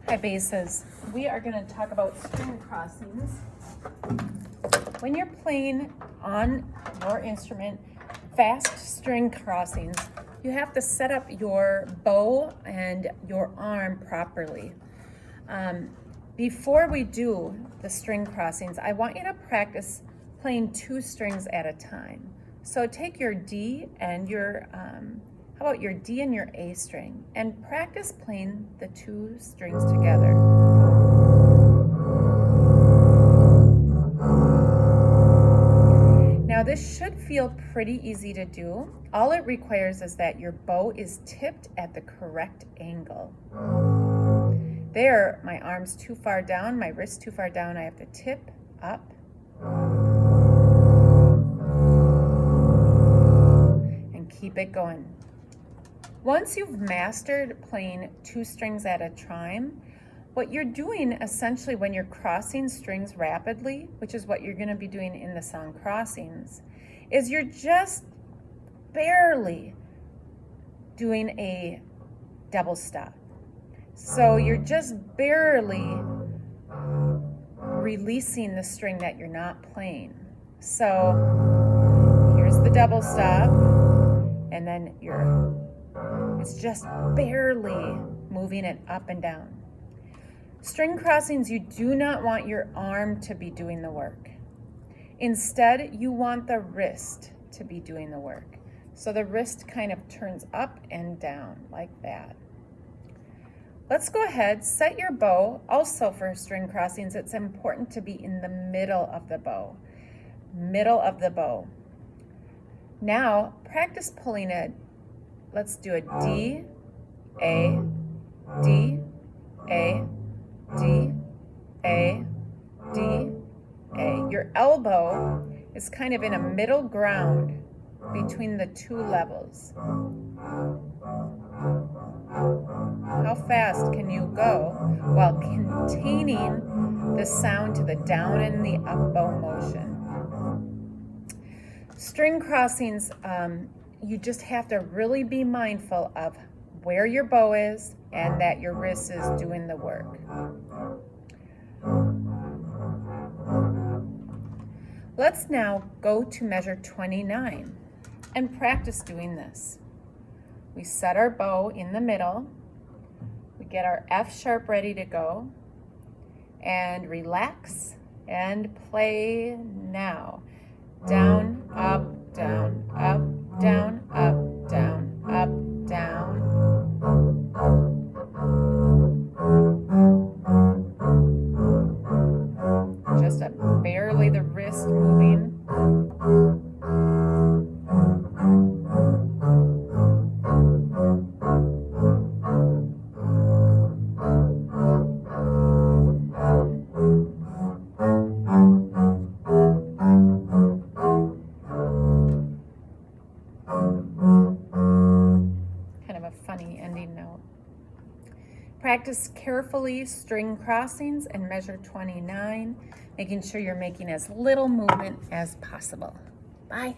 Hi basses. We are going to talk about string crossings. When you're playing on your instrument, fast string crossings, you have to set up your bow and your arm properly. Before we do the string crossings, I want you to practice playing 2 strings at a time. So take your D and your, how about your D and your A string, and practice playing the 2 strings together. Now this should feel pretty easy to do. All it requires is that your bow is tipped at the correct angle. There, my arm's too far down, my wrist too far down, I have to tip up. And keep it going. Once you've mastered playing 2 strings at a time, what you're doing essentially when you're crossing strings rapidly, which is what you're going to be doing in the song Crossings, is you're just barely doing a double stop. So you're just barely releasing the string that you're not playing. So here's the double stop, and then it's just barely moving it up and down. String crossings, you do not want your arm to be doing the work. Instead, you want the wrist to be doing the work. So the wrist kind of turns up and down like that. Let's go ahead, set your bow. Also for string crossings, it's important to be in the middle of the bow. Middle of the bow. Now, practice pulling it. Let's do a D, A, D, A, D, A, D, A. Your elbow is kind of in a middle ground between the 2 levels. How fast can you go while containing the sound to the down and the up bow motion? String crossings, you just have to really be mindful of where your bow is and that your wrist is doing the work. Let's now go to measure 29 and practice doing this. We set our bow in the middle. We get our F sharp ready to go, and relax and play now. Down, up, down, up, down, up, down, up, down. Just barely the wrist moving. Kind of a funny ending note. Practice carefully string crossings and measure 29, making sure you're making as little movement as possible. Bye.